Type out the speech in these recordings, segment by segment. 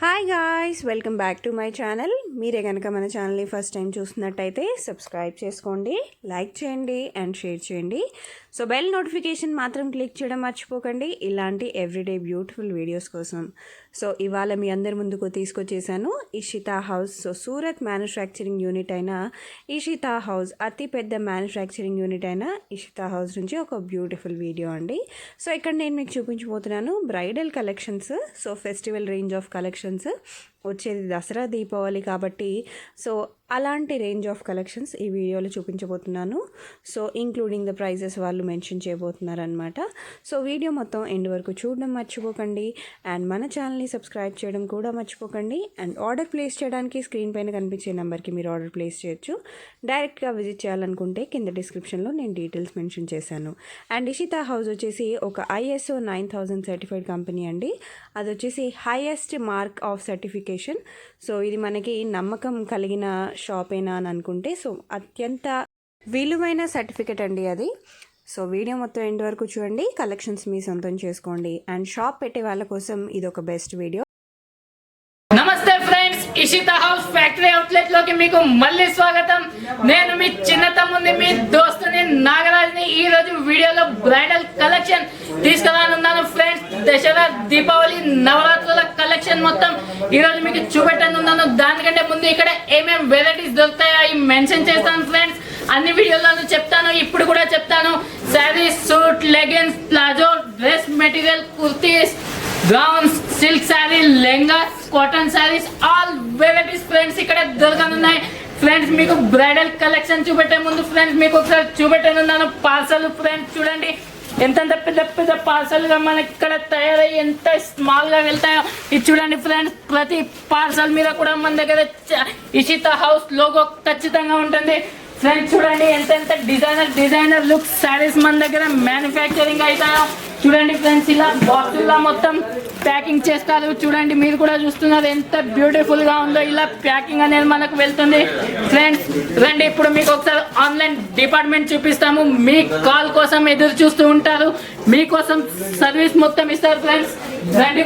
Hi guys, welcome back to my channel. మీరే కనుక మన ఛానల్ని ఫస్ట్ టైం చూస్తున్నట్టయితే సబ్స్క్రైబ్ చేసుకోండి, లైక్ చేయండి అండ్ షేర్ చేయండి. సో బెల్ నోటిఫికేషన్ మాత్రం క్లిక్ చేయడం మర్చిపోకండి ఇలాంటి ఎవ్రీడే బ్యూటిఫుల్ వీడియోస్ కోసం. సో ఇవాళ మీ అందరి ముందుకు తీసుకొచ్చేసాను Ishita house. So Surat manufacturing unit అయిన ఇషితా హౌస్, అతి పెద్ద మ్యానుఫ్యాక్చరింగ్ యూనిట్ అయిన ఇషితా హౌస్ నుంచి ఒక బ్యూటిఫుల్ వీడియో అండి. సో ఇక్కడ నేను మీకు చూపించబోతున్నాను bridal collections. So festival range of collections వచ్చేది దసరా దీపావళి కాబట్టి సో అలాంటి రేంజ్ ఆఫ్ కలెక్షన్స్ ఈ వీడియోలో చూపించబోతున్నాను. సో ఇంక్లూడింగ్ ద ప్రైజెస్ వాళ్ళు మెన్షన్ చేయబోతున్నారు అనమాట. సో వీడియో మొత్తం ఎండ్ వరకు చూడడం మర్చిపోకండి అండ్ మన ఛానల్ని సబ్స్క్రైబ్ చేయడం కూడా మర్చిపోకండి. అండ్ ఆర్డర్ ప్లేస్ చేయడానికి స్క్రీన్ పైన కనిపించే నెంబర్కి మీరు ఆర్డర్ ప్లేస్ చేయొచ్చు. డైరెక్ట్గా విజిట్ చేయాలనుకుంటే కింద డిస్క్రిప్షన్లో నేను డీటెయిల్స్ మెన్షన్ చేశాను. అండ్ ఇషితా హౌస్ వచ్చేసి ఒక ISO 9000 సర్టిఫైడ్ కంపెనీ అండి. అది వచ్చేసి highest mark of certification. So ఇది మనకి నమ్మకం కలిగిన షాపేనా అని అనుకుంటే సో అత్యంత విలువైన సర్టిఫికెట్ అండి అది. సో వీడియో మొత్తం ఎండ్ వరకు చూడండి, కలెక్షన్స్ మీ సొంతం చేసుకోండి అండ్ షాప్ పెట్టే వాళ్ళ కోసం ఇది ఒక బెస్ట్ వీడియో. నమస్తే friends, Ishita house factory outlet లోకి మీకు మళ్ళీ స్వాగతం. నేను మీ చిన్న తమ్ముని, మీ దోస్తుని నాగరాజ్ని. ఈ రోజు వీడియోలో బ్రైడల్ కలెక్షన్ తీసుకురానున్నాను ఫ్రెండ్స్. దసరా దీపావళి నవరాత్రుల కలెక్షన్ మొత్తం ఈ రోజు మీకు చూపెట్టనున్నాను. దానికంటే ముందు ఇక్కడ ఏమేమి వెరైటీస్ దొరుకుతాయో అవి మెన్షన్ చేస్తాను ఫ్రెండ్స్. అన్ని వీడియోలను చెప్తాను, ఇప్పుడు కూడా చెప్తాను. Saris, suit, leggings, palazzo, dress material, kurtis, gowns, silk sari, lehengas, cotton saris, all varieties friends ఇక్కడ దొరకనున్నాయి ఫ్రెండ్స్. మీకు బ్రైడల్ కలెక్షన్ చూపెట్టే ముందు ఫ్రెండ్స్ మీకు ఒకసారి చూపెట్టనున్నాను పార్సల్ ఫ్రెండ్స్. చూడండి ఎంతంత పెద్ద పెద్ద పార్సల్ గా మనకి ఇక్కడ తయారయ్యి ఎంత స్మాల్ గా వెళ్తాయో ఇది చూడండి ఫ్రెండ్స్. ప్రతి పార్సల్ మీద కూడా మన దగ్గర ఇషితా హౌస్ లోగో ఖచ్చితంగా ఉంటుంది ఫ్రెండ్స్. చూడండి ఎంత డిజైనర్ లుక్ శారీస్ మన దగ్గర మ్యానుఫ్యాక్చరింగ్ అవుతాయో చూడండి ఫ్రెండ్స్. ఇలా బాక్సుల్లో మొత్తం ప్యాకింగ్ చేస్తారు. చూడండి మీరు కూడా చూస్తున్నారు ఎంత బ్యూటిఫుల్ గా ఉందో. ఇలా ప్యాకింగ్ అనేది మనకు వెళ్తుంది ఫ్రెండ్స్. రండి ఇప్పుడు మీకు ఒకసారి ఆన్లైన్ డిపార్ట్మెంట్ చూపిస్తాము. మీ కాల్ కోసం ఎదురు చూస్తూ ఉంటారు, మీకోసం సర్వీస్ మొత్తం ఇస్తారు ఫ్రెండ్స్. రండి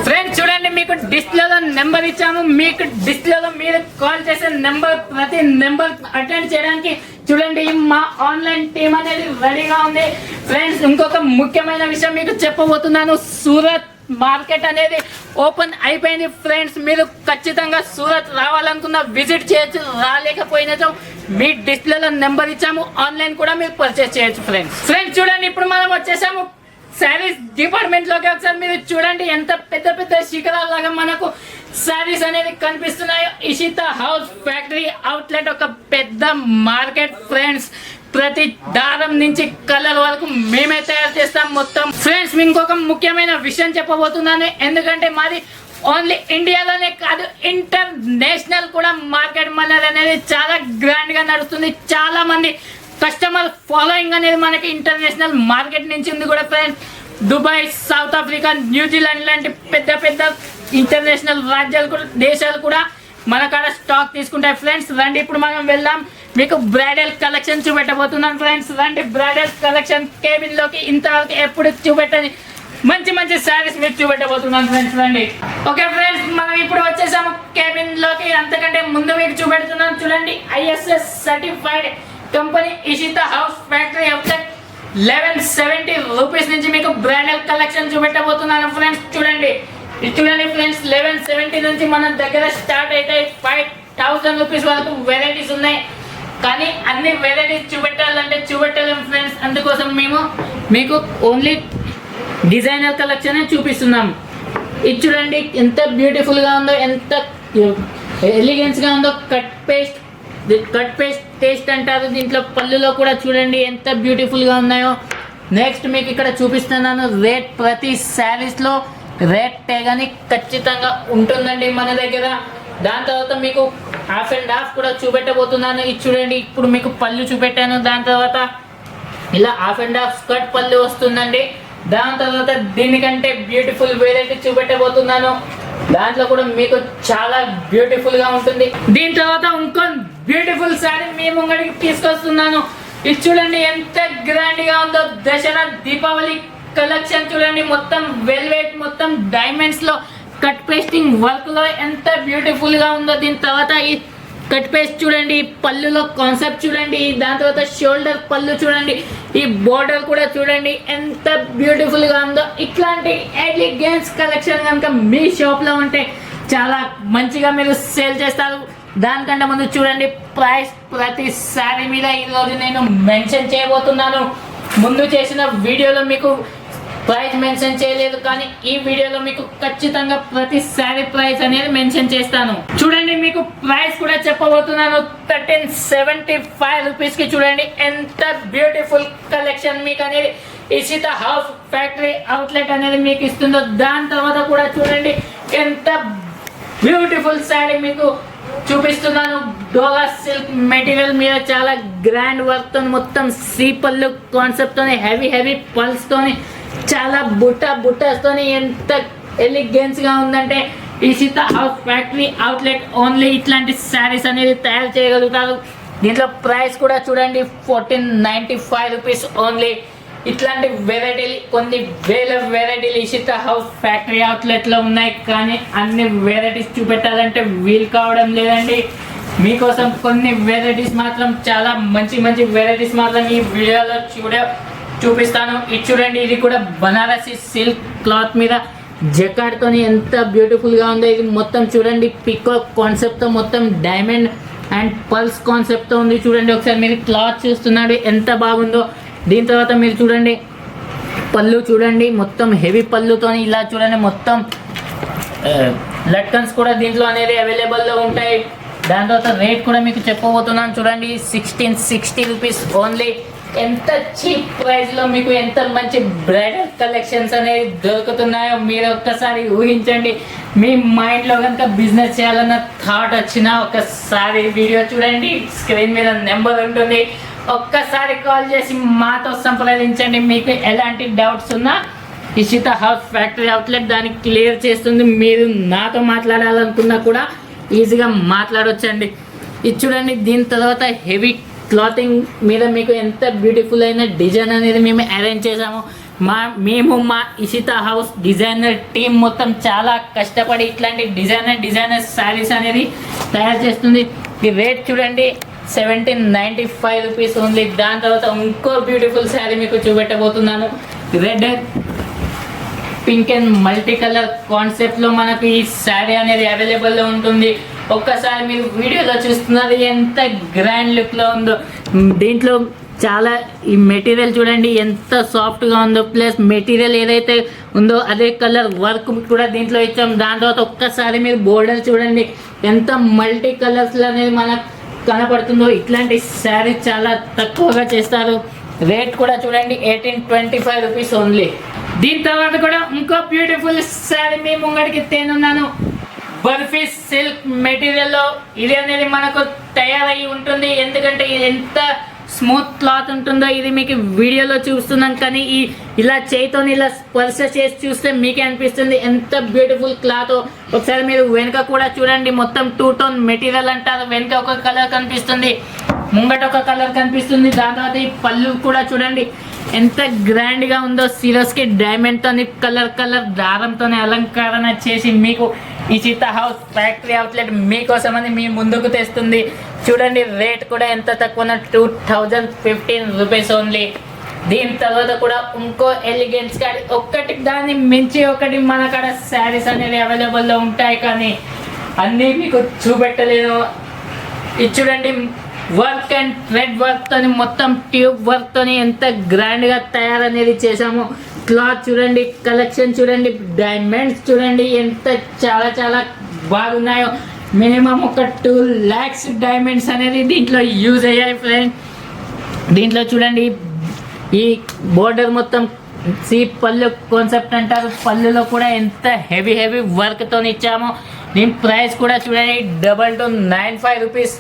ఫ్రెండ్స్ చూడండి మీకు డిస్ప్లేలో నెంబర్ ఇచ్చాము. మీకు డిస్ప్లేలో మీరు కాల్ చేసే నెంబర్, ప్రతి నెంబర్ అటెండ్ చేయడానికి చూడండి మా ఆన్లైన్ టీమ్ అనేది రెడీగా ఉంది ఫ్రెండ్స్. ఇంకొక ముఖ్యమైన విషయం మీకు చెప్పబోతున్నాను. సూరత్ మార్కెట్ అనేది ఓపెన్ అయిపోయింది ఫ్రెండ్స్. మీరు ఖచ్చితంగా సూరత్ రావాలనుకున్న విజిట్ చేయొచ్చు, రాలేకపోయినచో మీ డిస్ప్లేలో నెంబర్ ఇచ్చాము, ఆన్లైన్ కూడా మీరు పర్చేస్ చేయొచ్చు ఫ్రెండ్స్. చూడండి ఇప్పుడు మనం వచ్చేసాము శారీస్ డిపార్ట్మెంట్ లోకి. ఒకసారి మీరు చూడండి ఎంత పెద్ద పెద్ద శిఖరాల లాగా మనకు శారీస్ అనేది కనిపిస్తున్నాయి. ఇషితా హౌస్ ఫ్యాక్టరీ అవుట్లెట్ ఒక పెద్ద మార్కెట్ ఫ్రెండ్స్. ప్రతి దారం నుంచి కలర్ వరకు మేమే తయారు చేస్తాం మొత్తం ఫ్రెండ్స్. ఇంకొక ముఖ్యమైన విషయం చెప్పబోతున్నాను, ఎందుకంటే మాది ఓన్లీ ఇండియాలోనే కాదు ఇంటర్నేషనల్ కూడా మార్కెట్ మనది అనేది చాలా గ్రాండ్ గా నడుస్తుంది. చాలా మంది కస్టమర్ ఫాలోయింగ్ అనేది మనకి ఇంటర్నేషనల్ మార్కెట్ నుంచి ఉంది కూడా friends. Dubai, south Africa, New Zealand లాంటి పెద్ద పెద్ద ఇంటర్నేషనల్ రాజ్యాలు కూడా, దేశాలు కూడా మన కాడ స్టాక్ తీసుకుంటాయి ఫ్రెండ్స్. రండి ఇప్పుడు మనం వెళ్దాం, మీకు బ్రైడల్ కలెక్షన్ చూపెట్టబోతున్నాను ఫ్రెండ్స్. రండి బ్రైడల్ కలెక్షన్ కేబిన్ లోకి ఇంతవరకు ఎప్పుడు చూపెట్టని మంచి శారీస్ మీకు చూపెట్టబోతున్నాను ఫ్రెండ్స్. రండి. ఓకే ఫ్రెండ్స్ మనం ఇప్పుడు వచ్చేసాము కేబిన్ లోకి. అంతకంటే ముందు మీకు చూపెడుతున్నాను చూడండి. ISS certified company Ishita house factory outlet 1170 rupees నుంచి మీకు బ్రైడల్ కలెక్షన్ చూపెట్టబోతున్నాను ఫ్రెండ్స్. చూడండి ఫ్రెండ్స్ 1170 నుంచి మన దగ్గర స్టార్ట్ అయితే 5000 రూపీస్ వరకు వెరైటీస్ ఉన్నాయి. కానీ అన్ని వెరైటీస్ చూపెట్టాలంటే చూపెట్టలేము ఫ్రెండ్స్. అందుకోసం మేము మీకు ఓన్లీ డిజైనర్ కలెక్షన్ చూపిస్తున్నాం. ఇది చూడండి ఎంత బ్యూటిఫుల్ గా ఉందో, ఎంత ఎలిగెన్స్ గా ఉందో. కట్ పేస్ట్ టేస్ట్ అంటారు దీంట్లో. పళ్ళులో కూడా చూడండి ఎంత బ్యూటిఫుల్ గా ఉన్నాయో. నెక్స్ట్ మీకు ఇక్కడ చూపిస్తున్నాను రేట్. ప్రతి శారీస్ లో రేట్ ట్యాగ్ అని ఖచ్చితంగా ఉంటుందండి మన దగ్గర. దాని తర్వాత మీకు హాఫ్ అండ్ హాఫ్ కూడా చూపెట్టబోతున్నాను. ఇది చూడండి ఇప్పుడు మీకు పళ్ళు చూపెట్టాను. దాని తర్వాత ఇలా హాఫ్ అండ్ హాఫ్ స్కర్ట్ పళ్ళు వస్తుందండి. దాని తర్వాత దీనికంటే బ్యూటిఫుల్ వెరైటీ చూపెట్టబోతున్నాను. దాంట్లో కూడా మీకు చాలా బ్యూటిఫుల్ గా ఉంటుంది. దీని తర్వాత ఇంకో బ్యూటిఫుల్ శారీ మీ ముంగడికి తీసుకొస్తున్నాను. ఇది చూడండి ఎంత గ్రాండ్ గా ఉందో. దసరా దీపావళి కలెక్షన్ చూడండి. మొత్తం వెల్వెట్, మొత్తం డైమండ్స్ లో కట్ పేస్టింగ్ వర్క్ లో ఎంత బ్యూటిఫుల్ గా ఉందో. దీని తర్వాత ఈ కట్ పేస్ట్ చూడండి, పళ్ళులో కాన్సెప్ట్ చూడండి, దాని తర్వాత షోల్డర్ పళ్ళు చూడండి, ఈ బోర్డర్ కూడా చూడండి ఎంత బ్యూటిఫుల్ గా ఉందో. ఇట్లాంటి ఎలిగెన్స్ కలెక్షన్ కనుక మీ షాప్ లో ఉంటే చాలా మంచిగా మీరు సేల్ చేస్తారు. దానికంటే ముందు చూడండి ప్రైస్ ప్రతి సారీ మీద ఈరోజు నేను మెన్షన్ చేయబోతున్నాను. ముందు చేసిన వీడియోలో మీకు ప్రైస్ మెన్షన్ చేయలేదు, కానీ ఈ వీడియోలో మీకు ఖచ్చితంగా ప్రతి సారీ ప్రైస్ అనేది మెన్షన్ చేస్తాను. చూడండి మీకు ప్రైస్ కూడా చెప్పబోతున్నాను. 1375 రూపీస్ కి చూడండి ఎంత బ్యూటిఫుల్ కలెక్షన్ మీకు అనేది ఇషితా హౌస్ ఫ్యాక్టరీ అవుట్లెట్ అనేది మీకు ఇస్తుందో. దాని తర్వాత కూడా చూడండి ఎంత బ్యూటిఫుల్ సారీ మీకు చూపిస్తున్నాను. డోలా సిల్క్ మెటీరియల్ మీద చాలా గ్రాండ్ వర్క్ తో, మొత్తం సీ పళ్ళు కాన్సెప్ట్ తోని, హెవీ పల్స్ తోని, చాలా బుట్టాస్ తోని ఎంత ఎలిగెన్స్ గా ఉందంటే Ishita house factory outlet only ఇట్లాంటి శారీస్ అనేది తయారు చేయగలుగుతారు. దీంట్లో ప్రైస్ కూడా చూడండి 1495 రూపీస్ ఓన్లీ. ఇట్లాంటి వెరైటీలు కొన్ని వేల వెరైటీలు ఇషితా హౌస్ ఫ్యాక్టరీ అవుట్లెట్ లో ఉన్నాయి, కానీ అన్ని వెరైటీస్ చూపెట్టాలంటే వీలు కావడం లేదండి. మీకోసం కొన్ని వెరైటీస్ మాత్రం, చాలా మంచి వెరైటీస్ మాత్రం ఈ వీడియోలో చూపిస్తాను. ఇది చూడండి, ఇది కూడా బనారసి సిల్క్ క్లాత్ మీద జకార్డ్ తోని ఎంత బ్యూటిఫుల్ గా ఉందో. ఇది మొత్తం చూడండి పికో కాన్సెప్ట్ తో, మొత్తం డైమండ్ అండ్ పల్స్ కాన్సెప్ట్ తో ఉంది. చూడండి ఒకసారి మీరు క్లాత్ చూస్తున్నాడు ఎంత బాగుందో. దీని తర్వాత మీరు చూడండి పళ్ళు చూడండి, మొత్తం హెవీ పళ్ళుతోని ఇలా చూడండి, మొత్తం లట్కన్స్ కూడా దీంట్లో అనేది అవైలబుల్లో ఉంటాయి. దాని తర్వాత రేట్ కూడా మీకు చెప్పబోతున్నాను. చూడండి 1660 రూపీస్ ఓన్లీ. ఎంత చీప్ ప్రైస్ లో మీకు ఎంత మంచి బ్రైడల్ కలెక్షన్స్ అనేది దొరుకుతున్నాయో మీరు ఒక్కసారి ఊహించండి. మీ మైండ్ లో కనుక బిజినెస్ చేయాలన్న థాట్ వచ్చినా ఒక్కసారి వీడియో చూడండి, స్క్రీన్ మీద నెంబర్ ఉంటుంది, ఒక్కసారి కాల్ చేసి మాతో సంప్రదించండి. మీకు ఎలాంటి డౌట్స్ ఉన్నా ఇషితా హౌస్ ఫ్యాక్టరీ అవుట్లెట్ దానికి క్లియర్ చేస్తుంది. మీరు నాతో మాట్లాడాలనుకున్నా కూడా ఈజీగా మాట్లాడొచ్చండి. ఇది చూడండి, దీని తర్వాత హెవీ క్లాతింగ్ మీద మీకు ఎంత బ్యూటిఫుల్ అయిన డిజైన్ అనేది మేము అరేంజ్ చేసాము. మేము మా ఇషితా హౌస్ డిజైనర్ టీం మొత్తం చాలా కష్టపడి ఇట్లాంటి డిజైనర్ శారీస్ అనేది తయారు చేస్తుంది. ఈ రేట్ చూడండి 1795 రూపీస్ ఓన్లీ. దాని తర్వాత ఇంకో బ్యూటిఫుల్ శారీ మీకు చూపెట్టబోతున్నాను. Red pink and multi colour concept లో మనకు ఈ శారీ అనేది అవైలబుల్ లో ఉంటుంది. ఒక్కసారి మీరు వీడియోలో చూస్తున్నారు ఎంత గ్రాండ్ లుక్ లో ఉందో. దీంట్లో చాలా ఈ మెటీరియల్ చూడండి ఎంత సాఫ్ట్ గా ఉందో, ప్లస్ మెటీరియల్ ఏదైతే ఉందో అదే కలర్ వర్క్ కూడా దీంట్లో ఇచ్చాం. దాని తర్వాత ఒక్కసారి మీరు బోర్డర్ చూడండి ఎంత మల్టీ కలర్స్ అనేది మనకు కనపడుతుందో. ఇట్లాంటి శారీ చాలా తక్కువగా చేస్తారు. రేట్ కూడా చూడండి 1825 రూపీస్ ఓన్లీ. దీని తర్వాత కూడా ఇంకో బ్యూటిఫుల్ శారీ మీ ముంగడికి తేనున్నాను. బర్ఫీ సిల్క్ మెటీరియల్లో ఇది అనేది మనకు తయారై ఉంటుంది. ఎందుకంటే ఇది ఎంత స్మూత్ క్లాత్ ఉంటుందో ఇది మీకు వీడియోలో చూస్తున్నాం, కానీ ఇలా చేయితో ఇలా స్పర్శ చేసి చూస్తే మీకే అనిపిస్తుంది ఎంత బ్యూటిఫుల్ క్లాత్. ఒకసారి మీరు వెనుక కూడా చూడండి, మొత్తం 2 టోన్ మెటీరియల్ అంటారు. వెనుక ఒక కలర్ కనిపిస్తుంది, ముంగట ఒక కలర్ కనిపిస్తుంది. దాని తర్వాత ఈ పళ్ళు కూడా చూడండి ఎంత గ్రాండ్ గా ఉందో. సిరోస్ కి డైమండ్ తోని కలర్ దారంతో అలంకరణ చేసి మీకు ఇషితా హౌస్ ఫ్యాక్టరీ అవుట్లెట్ మీకోసమని మీ ముందుకు తెస్తుంది. చూడండి రేట్ కూడా ఎంత తక్కువ, 2015 రూపీస్ ఓన్లీ. దీని తర్వాత కూడా ఇంకో ఎలిగెన్స్ గా ఒక్కటి దాన్ని మించి ఒకటి మన కాడ శారీస్ అనేది అవైలబుల్లో ఉంటాయి, కానీ అన్నీ మీకు చూపెట్టలేను. ఇది చూడండి వర్క్ అండ్ థ్రెడ్ వర్క్ తోని, మొత్తం ట్యూబ్ వర్క్ తోని ఎంత గ్రాండ్ గా తయారనేది చేసాము. క్లాత్ చూడండి, కలెక్షన్ చూడండి, డైమండ్స్ చూడండి ఎంత చాలా బాగున్నాయో. మినిమం ఒక 2 lakhs డైమండ్స్ అనేది దీంట్లో యూజ్ అయ్యాయి ఫ్రెండ్స్. దీంట్లో చూడండి ఈ బోర్డర్ మొత్తం సి పళ్ళు కాన్సెప్ట్ అంటారు. పళ్ళులో కూడా ఎంత హెవీ వర్క్ తో ఇచ్చామో. దీని ప్రైస్ కూడా చూడండి 2295 రూపీస్.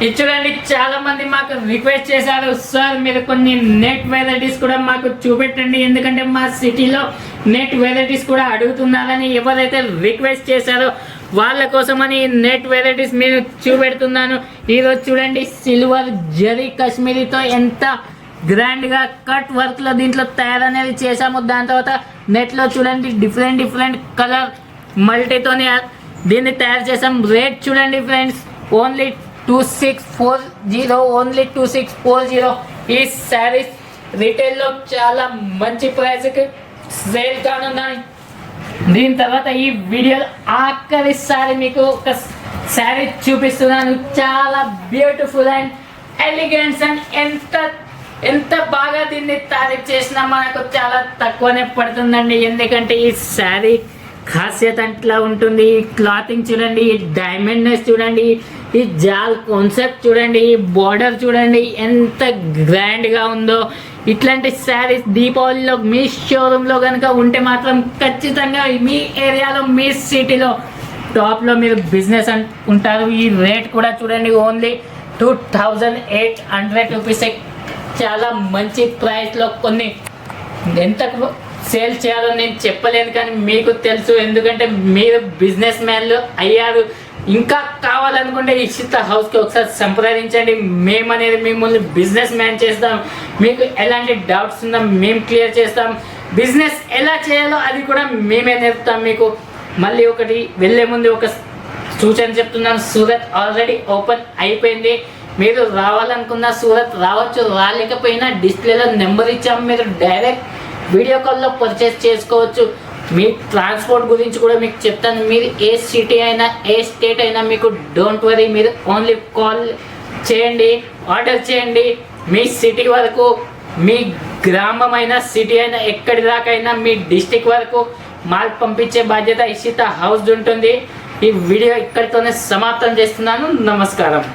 ఇది చూడండి చాలా మంది మాకు రిక్వెస్ట్ చేశారు, సార్ మీరు కొన్ని నెట్ వెరైటీస్ కూడా మాకు చూపెట్టండి, ఎందుకంటే మా సిటీలో నెట్ వెరైటీస్ కూడా అడుగుతున్నారని ఎవరైతే రిక్వెస్ట్ చేశారో వాళ్ళ కోసమని నెట్ వెరైటీస్ మీరు చూపెడుతున్నాను. ఈరోజు చూడండి సిల్వర్ జరీ కాశ్మీరీతో ఎంత గ్రాండ్ గా కట్ వర్క్ లో దీంట్లో తయారనేది చేసాము. దాని తర్వాత నెట్ లో చూడండి డిఫరెంట్ కలర్ మల్టీతోనే దీన్ని తయారు చేసాం. రేట్ చూడండి ఫ్రెండ్స్, ఓన్లీ 2640, ఓన్లీ 2640. ఈ శారీస్ రిటైల్లో చాలా మంచి ప్రైస్కి సేల్ కానున్నాయి. దీని తర్వాత ఈ వీడియోలో ఆఖరి సారీ మీకు ఒక శారీ చూపిస్తున్నాను. చాలా బ్యూటిఫుల్ అండ్ ఎలిగెన్స్ అండ్ ఎంత బాగా దీన్ని తయారు చేసినా మనకు చాలా తక్కువనే పడుతుందండి. ఎందుకంటే ఈ శారీ ఖాసియత్ అట్లా ఉంటుంది. ఈ క్లాతింగ్ చూడండి, ఈ డైమండ్నెస్ చూడండి, ఈ జాల్ కాన్సెప్ట్ చూడండి, ఈ బార్డర్ చూడండి ఎంత గ్రాండ్గా ఉందో. ఇట్లాంటి శారీస్ దీపావళిలో మీ షోరూంలో కనుక ఉంటే మాత్రం ఖచ్చితంగా మీ ఏరియాలో మీ సిటీలో టాప్లో మీరు బిజినెస్ ఉంటారు. ఈ రేట్ కూడా చూడండి, ఓన్లీ 2800 రూపీసే. చాలా మంచి ప్రైస్లో కొన్ని ఎంతకు సేల్ చేయాలో నేను చెప్పలేను, కానీ మీకు తెలుసు. ఎందుకంటే మీరు బిజినెస్ మ్యాన్లు అయ్యారు. ఇంకా కావాలనుకుంటే ఇషితా హౌస్కి ఒకసారి సంప్రదించండి. మేము అనేది మిమ్మల్ని బిజినెస్ మ్యాన్ చేస్తాం. మీకు ఎలాంటి డౌట్స్ ఉన్నా మేము క్లియర్ చేస్తాం. బిజినెస్ ఎలా చేయాలో అది కూడా మేమే నేర్పుతాం మీకు. మళ్ళీ ఒకటి వెళ్ళే ముందు ఒక సూచన చెప్తున్నాను. సూరత్ ఆల్రెడీ ఓపెన్ అయిపోయింది. మీరు రావాలనుకున్న సూరత్ రావచ్చు, రాలేకపోయినా డిస్ప్లేలో నెంబర్ ఇచ్చాము. మీరు డైరెక్ట్ వీడియో కాల్లో పర్చేస్ చేసుకోవచ్చు. మీ ట్రాన్స్పోర్ట్ గురించి కూడా మీకు చెప్తాను. మీరు ఏ సిటీ అయినా ఏ స్టేట్ అయినా మీకు డోంట్ వరీ, మీరు ఓన్లీ కాల్ చేయండి, ఆర్డర్ చేయండి. మీ సిటీ వరకు, మీ గ్రామమైన సిటీ అయినా ఎక్కడి దాకైనా మీ డిస్టిక్ వరకు మాల్ పంపించే బాధ్యత ఇషితా హౌస్ ఉంటుంది. ఈ వీడియో ఇక్కడితోనే సమాప్తం చేస్తున్నాను. నమస్కారం.